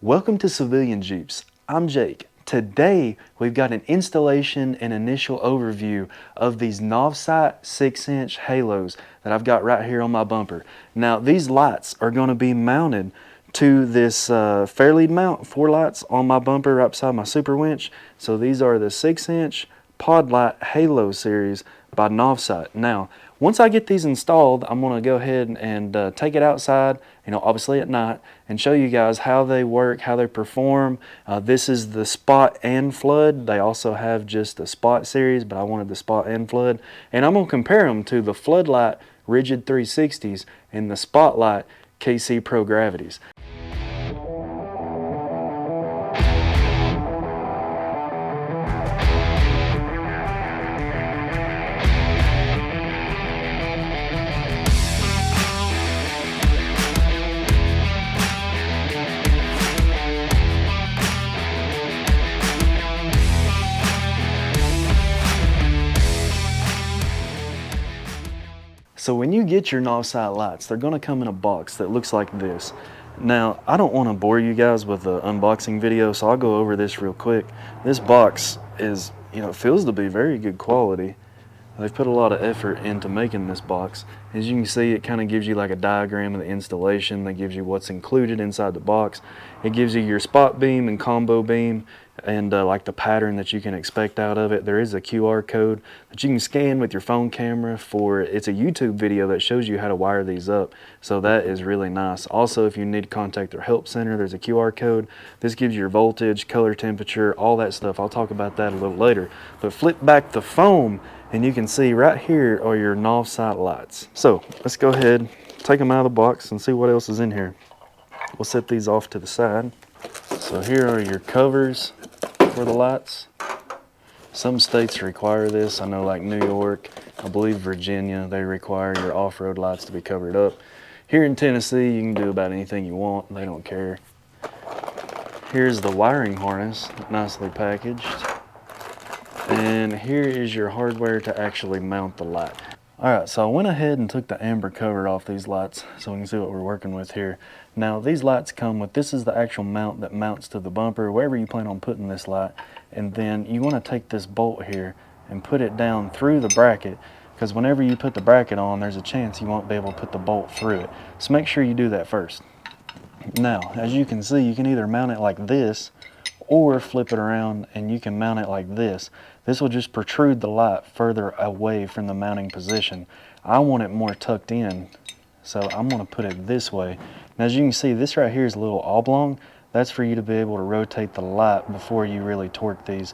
Welcome to Civilian Jeeps. I'm Jake. Today we've got an installation and initial overview of these Novsight 6-inch halos that I've got right here on my bumper. Now these lights are going to be mounted to this Fairlead mount, 4 lights on my bumper right beside my super winch. So these are the 6-inch Pod Light Halo series by Novsight. Now once I get these installed, I'm going to go ahead and take it outside, obviously at night, and show you guys how they work, how they perform. This is the Spot and Flood. They also have just the Spot series, but I wanted the Spot and Flood. And I'm going to compare them to the Floodlight Rigid 360s and the Spotlight KC Pro Gravities. So when you get your Novsight lights, they're going to come in a box that looks like this. Now, I don't want to bore you guys with an unboxing video, so I'll go over this real quick. This box is, feels to be very good quality. They've put a lot of effort into making this box. As you can see, it kind of gives you like a diagram of the installation. That gives you what's included inside the box. It gives you your spot beam and combo beam and like the pattern that you can expect out of it. There is a QR code that you can scan with your phone camera for, it's a YouTube video that shows you how to wire these up. So that is really nice. Also, if you need to contact their help center, there's a QR code. This gives you your voltage, color temperature, all that stuff. I'll talk about that a little later. But flip back the foam and you can see right here are your Novsight lights. So let's go ahead, take them out of the box and see what else is in here. We'll set these off to the side. So here are your covers for the lights. Some states require this. I know like New York, I believe Virginia, they require your off-road lights to be covered up. Here in Tennessee, you can do about anything you want. They don't care. Here's the wiring harness, nicely packaged. And here is your hardware to actually mount the light. Alright, so I went ahead and took the amber cover off these lights so we can see what we're working with here. Now these lights come with, this is the actual mount that mounts to the bumper, wherever you plan on putting this light. And then you want to take this bolt here and put it down through the bracket, because whenever you put the bracket on, there's a chance you won't be able to put the bolt through it. So make sure you do that first. Now, as you can see, you can either mount it like this or flip it around and you can mount it like this. This will just protrude the light further away from the mounting position. I want it more tucked in, so I'm going to put it this way. Now as you can see, this right here is a little oblong. That's for you to be able to rotate the light before you really torque these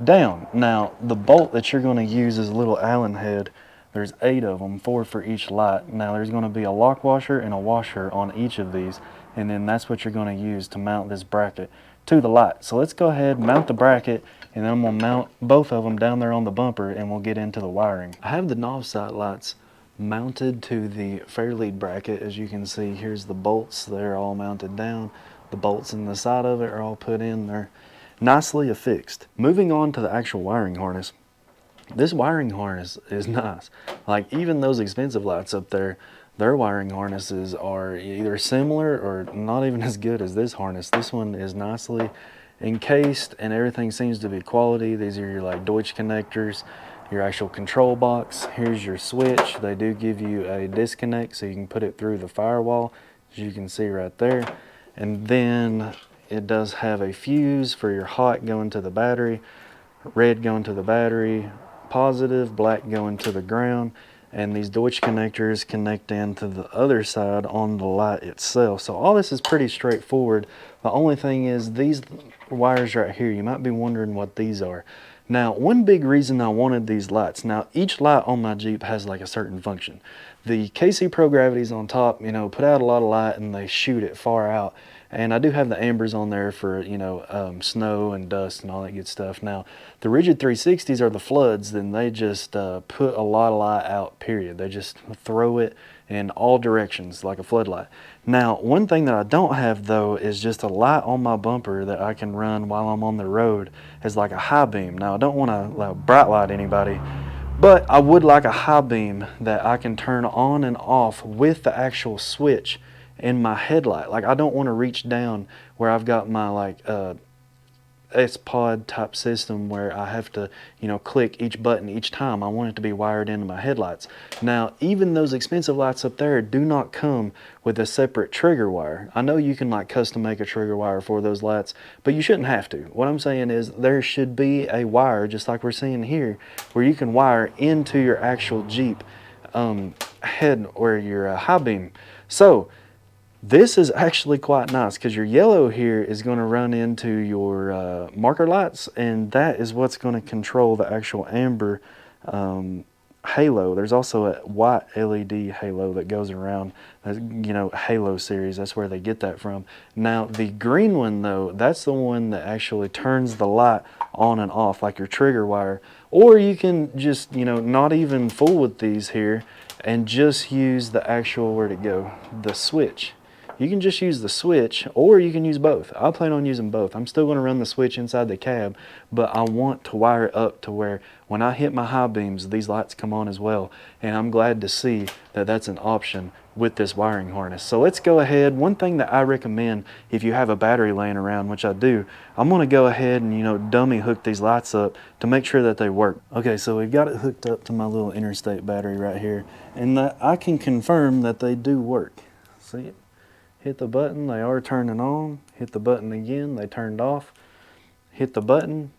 down. Now the bolt that you're going to use is a little Allen head. There's 8 of them, 4 for each light. Now there's going to be a lock washer and a washer on each of these, and then that's what you're going to use to mount this bracket to the light. So let's go ahead, mount the bracket, and then I'm going to mount both of them down there on the bumper and we'll get into the wiring. I have the Novsight lights mounted to the Fairlead bracket. As you can see, here's the bolts. They're all mounted down. The bolts in the side of it are all put in. They're nicely affixed. Moving on to the actual wiring harness. This wiring harness is nice. Like even those expensive lights up there, their wiring harnesses are either similar or not even as good as this harness. This one is nicely encased and everything seems to be quality. These are your like Deutsch connectors, your actual control box. Here's your switch. They do give you a disconnect so you can put it through the firewall, as you can see right there. And then it does have a fuse for your hot going to the battery, red going to the battery, positive, black going to the ground. And these Deutsch connectors connect into the other side on the light itself. So all this is pretty straightforward. The only thing is these wires right here, you might be wondering what these are. Now, one big reason I wanted these lights, now each light on my Jeep has like a certain function. The KC Pro Gravities on top, put out a lot of light and they shoot it far out. And I do have the ambers on there for, snow and dust and all that good stuff. Now, the Rigid 360s are the floods, then they just put a lot of light out, period. They just throw it in all directions like a floodlight. Now, one thing that I don't have, though, is just a light on my bumper that I can run while I'm on the road as like a high beam. Now, I don't want to bright light anybody, but I would like a high beam that I can turn on and off with the actual switch in my headlight. Like I don't want to reach down where I've got my like S-Pod type system where I have to, you know, click each button each time. I want it to be wired into my headlights. Now, even those expensive lights up there do not come with a separate trigger wire. I know you can like custom make a trigger wire for those lights, but you shouldn't have to. What I'm saying is there should be a wire, just like we're seeing here, where you can wire into your actual Jeep head or your high beam. So this is actually quite nice because your yellow here is going to run into your marker lights, and that is what's going to control the actual amber halo. There's also a white LED halo that goes around, you know, Halo series. That's where they get that from. Now the green one though, that's the one that actually turns the light on and off like your trigger wire. Or you can just, you know, not even fool with these here and just use the actual, where'd it go, the switch. You can just use the switch, or you can use both. I plan on using both. I'm still going to run the switch inside the cab, but I want to wire it up to where when I hit my high beams, these lights come on as well. And I'm glad to see that that's an option with this wiring harness. So let's go ahead. One thing that I recommend if you have a battery laying around, which I do, I'm going to go ahead and, you know, dummy hook these lights up to make sure that they work. Okay, so we've got it hooked up to my little interstate battery right here, and that I can confirm that they do work. See it? Hit the button, they are turning on. Hit the button again, they turned off. Hit the button.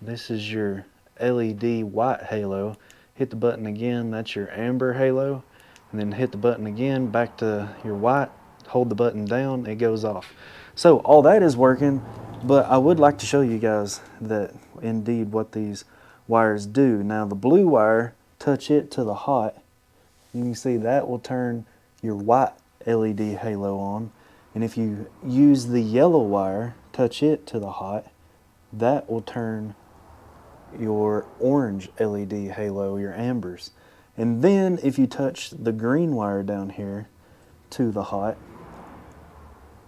This is your LED white halo. Hit the button again, that's your amber halo. And then hit the button again, back to your white. Hold the button down, it goes off. So all that is working, but I would like to show you guys that indeed what these wires do. Now the blue wire, touch it to the hot. You can see that will turn your white LED halo on, and if you use the yellow wire, touch it to the hot, that will turn your orange LED halo, your ambers. And then if you touch the green wire down here to the hot,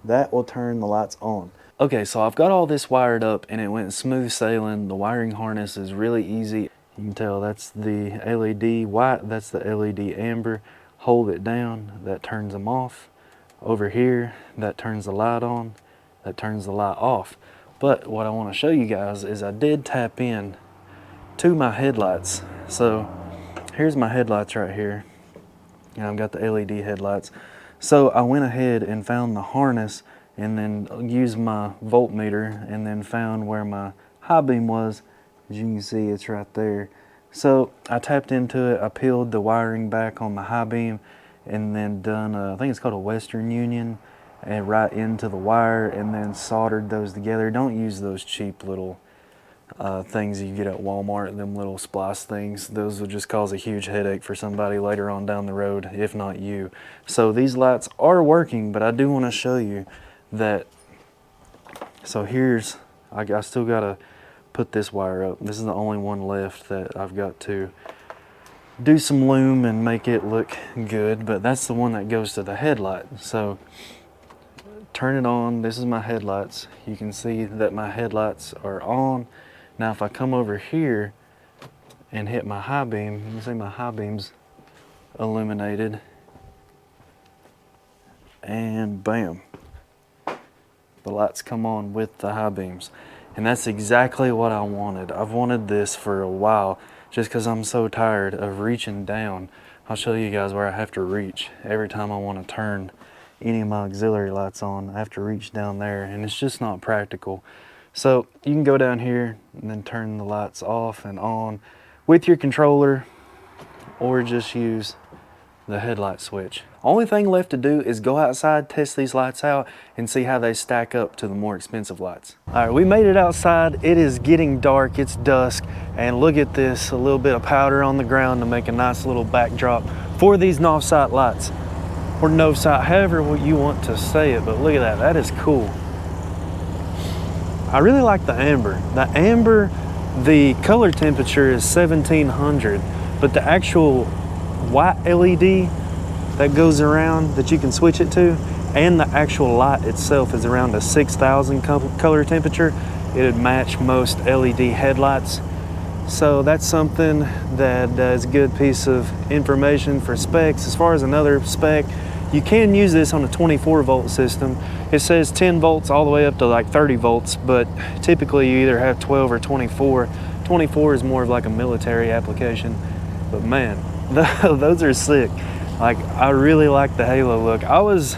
that will turn the lights on. Okay, so I've got all this wired up and it went smooth sailing. The wiring harness is really easy. You can tell that's the LED white, that's the LED amber. Hold it down, that turns them off. Over here, that turns the light on, that turns the light off. But what I want to show you guys is I did tap in to my headlights. So here's my headlights right here. And I've got the LED headlights. So I went ahead and found the harness and then used my voltmeter and then found where my high beam was. As you can see, it's right there. So I tapped into it, I peeled the wiring back on my high beam and then done, I think it's called a Western Union, and right into the wire and then soldered those together. Don't use those cheap little things you get at Walmart, them little splice things. Those will just cause a huge headache for somebody later on down the road, if not you. So these lights are working, but I do want to show you that. So here's, I still got to put this wire up. This is the only one left that I've got to do some loom and make it look good, but that's the one that goes to the headlight. So turn it on. This is my headlights. You can see that my headlights are on. Now if I come over here and hit my high beam, you can see my high beam's illuminated, and bam, the lights come on with the high beams. And that's exactly what I wanted. I've wanted this for a while just because I'm so tired of reaching down. I'll show you guys where I have to reach. Every time I want to turn any of my auxiliary lights on, I have to reach down there, and it's just not practical. So you can go down here and then turn the lights off and on with your controller, or just use the headlight switch. Only thing left to do is go outside, test these lights out, and see how they stack up to the more expensive lights. All right, we made it outside. It is getting dark, it's dusk, and look at this, a little bit of powder on the ground to make a nice little backdrop for these Novsight lights, or Novsight, however you want to say it, but look at that, that is cool. I really like the amber. The amber, the color temperature is 1700, but the actual white LED that goes around that you can switch it to, and the actual light itself is around a 6000 color temperature. It'd match most LED headlights. So that's something that is a good piece of information for specs. As far as another spec, You can use this on a 24 volt system. It says 10 volts all the way up to like 30 volts, but typically you either have 12 or 24. 24 is more of like a military application, but man, those are sick. Like, I really like the halo look. I was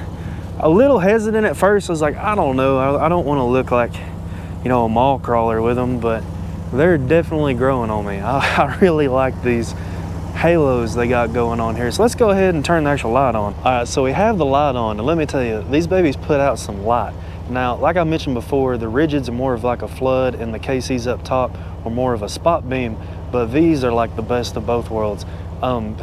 a little hesitant at first. I was like, I don't know, I don't want to look like, you know, a mall crawler with them, but they're definitely growing on me. I really like these halos they got going on here. So let's go ahead and turn the actual light on. All right, so we have the light on, and let me tell you, these babies put out some light. Now, like I mentioned before, the rigids are more of like a flood, and the KCs up top are more of a spot beam, but these are like the best of both worlds.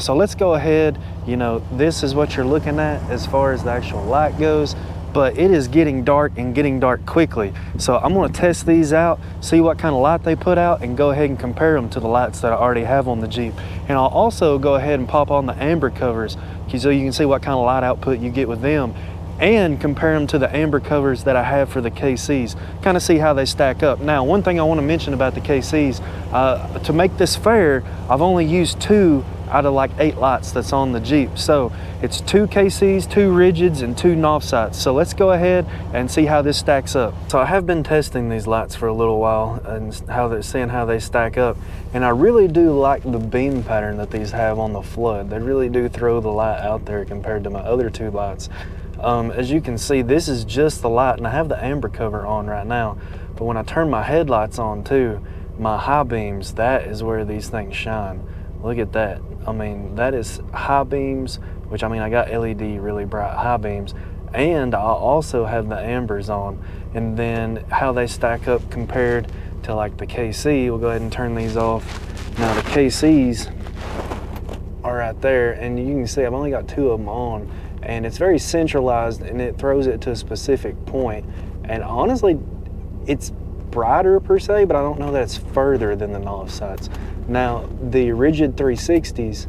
So let's go ahead, you know, this is what you're looking at as far as the actual light goes, but it is getting dark and getting dark quickly. So I'm gonna test these out, see what kind of light they put out, and go ahead and compare them to the lights that I already have on the Jeep. And I'll also go ahead and pop on the amber covers so you can see what kind of light output you get with them, and compare them to the amber covers that I have for the KCs, kind of see how they stack up. Now, one thing I want to mention about the KCs, to make this fair, I've only used 2 out of like 8 lights that's on the Jeep. So it's 2 KCs, 2 rigids, and 2 Novsights. So let's go ahead and see how this stacks up. So I have been testing these lights for a little while and seeing how they stack up. And I really do like the beam pattern that these have on the flood. They really do throw the light out there compared to my other 2 lights. As you can see, this is just the light, and I have the amber cover on right now. But when I turn my headlights on too, my high beams, that is where these things shine. Look at that. I mean, that is high beams, which I mean, I got LED really bright high beams, and I also have the ambers on. And then how they stack up compared to like the KC, we'll go ahead and turn these off. Now the KCs are right there, and you can see I've only got 2 of them on, and it's very centralized, and it throws it to a specific point. And honestly, it's brighter per se, but I don't know that it's further than the Novsights. Now, the rigid 360s,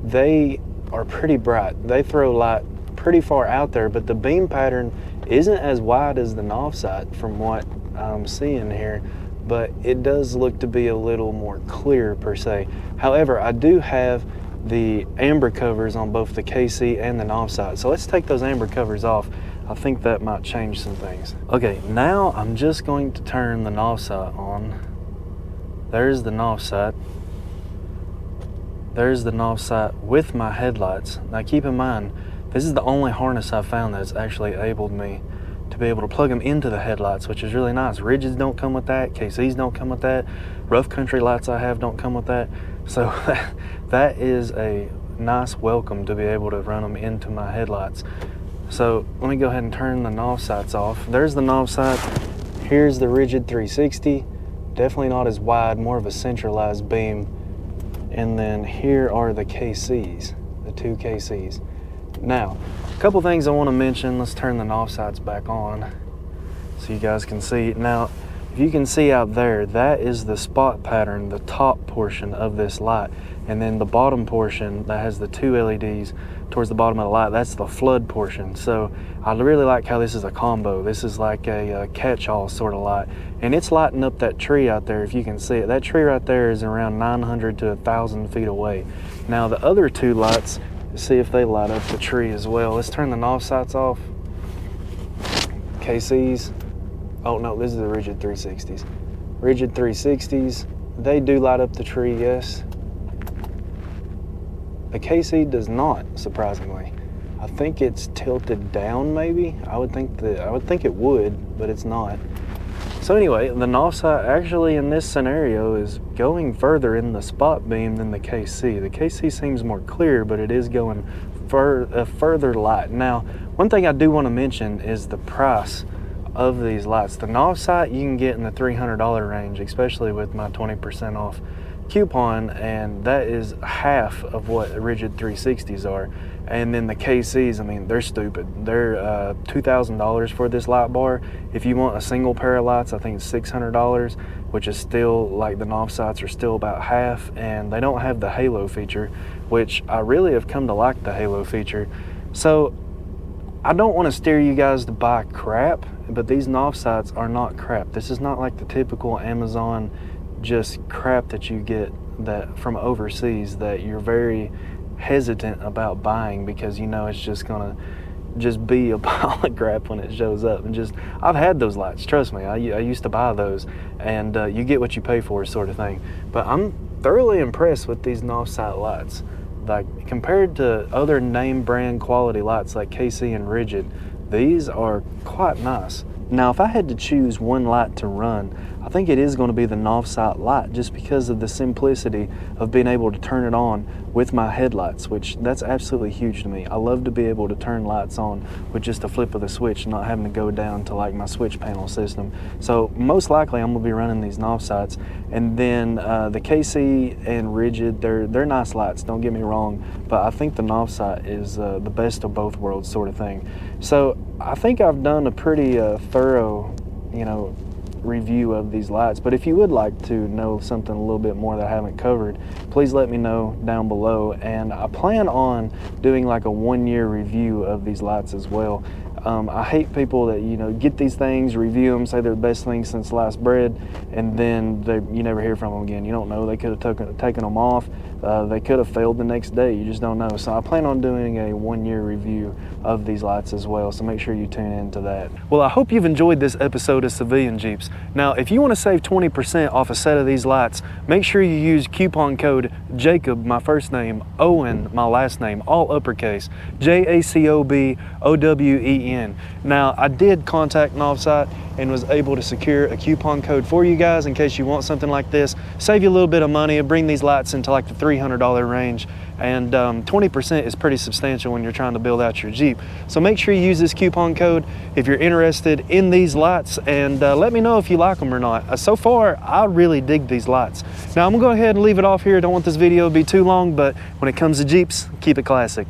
they are pretty bright. They throw light pretty far out there, but the beam pattern isn't as wide as the Novsight from what I'm seeing here, but it does look to be a little more clear per se. However, I do have the amber covers on both the KC and the Novsight. So let's take those amber covers off. I think that might change some things. Okay, now I'm just going to turn the Novsight on. There's the Novsight. There's the Novsight with my headlights. Now keep in mind, this is the only harness I've found that's actually enabled me to be able to plug them into the headlights, which is really nice. Rigids don't come with that, KCs don't come with that, rough country lights I have don't come with that. So that is a nice welcome to be able to run them into my headlights. So let me go ahead and turn the Novsights off. There's the Novsight. Here's the rigid 360. Definitely not as wide, more of a centralized beam. And then here are the KCs, the 2 KCs. Now, a couple things I want to mention. Let's turn the Novsights back on so you guys can see. Now, if you can see out there, that is the spot pattern, the top portion of this light. And then the bottom portion that has the 2 LEDs towards the bottom of the light, that's the flood portion. So I really like how this is a combo. This is like a catch-all sort of light. And it's lighting up that tree out there, if you can see it. That tree right there is around 900 to 1,000 feet away. Now the other 2 lights, see if they light up the tree as well. Let's turn the Novsights off. KCs. Oh no, this is the rigid 360s. Rigid 360s, they do light up the tree, yes. The KC does not, surprisingly. I think it's tilted down maybe. I would think it would, but it's not. So anyway, the Novsight actually in this scenario is going further in the spot beam than the KC. The KC seems more clear, but it is going further light. Now, one thing I do want to mention is the price of these lights. The Novsight you can get in the $300 range, especially with my 20% off coupon, and that is half of what rigid 360s are. And then the KCs, I mean, they're stupid. They're $2,000 for this light bar. If you want a single pair of lights, I think it's $600, which is still, like, the Novsights are still about half, and they don't have the halo feature, which I really have come to like the halo feature. So I don't want to steer you guys to buy crap, but these Novsights are not crap. This is not like the typical Amazon just crap that you get that from overseas that you're very hesitant about buying because you know it's just gonna just be a pile of crap when it shows up. And just, I've had those lights, trust me. I used to buy those, and you get what you pay for, sort of thing. But I'm thoroughly impressed with these Novsight lights. Like, compared to other name brand quality lights like KC and Rigid, these are quite nice. Now, if I had to choose one light to run, I think it is going to be the Novsight light, just because of the simplicity of being able to turn it on with my headlights, which that's absolutely huge to me. I love to be able to turn lights on with just a flip of the switch, not having to go down to like my switch panel system. So most likely I'm gonna be running these Novsights. And then the KC and Rigid, they're nice lights, don't get me wrong, but I think the Novsight is the best of both worlds, sort of thing. So I think I've done a pretty thorough, you know, review of these lights. But if you would like to know something a little bit more that I haven't covered, please let me know down below. And I plan on doing like a 1-year review of these lights as well. I hate people that, you know, get these things, review them, say they're the best thing since sliced bread, and then you never hear from them again. You don't know. They could have taken them off. They could have failed the next day. You just don't know. So I plan on doing a 1-year review of these lights as well. So make sure you tune into that. Well, I hope you've enjoyed this episode of Civilian Jeeps. Now, if you want to save 20% off a set of these lights, make sure you use coupon code Jacob, my first name, Owen, my last name, all uppercase, JACOBOWEN. Now, I did contact Novsight and was able to secure a coupon code for you guys in case you want something like this. Save you a little bit of money and bring these lights into like the $300 range. And 20% is pretty substantial when you're trying to build out your Jeep. So make sure you use this coupon code if you're interested in these lights, and let me know if you like them or not. So far, I really dig these lights. Now I'm gonna go ahead and leave it off here. I don't want this video to be too long, but when it comes to Jeeps, keep it classic.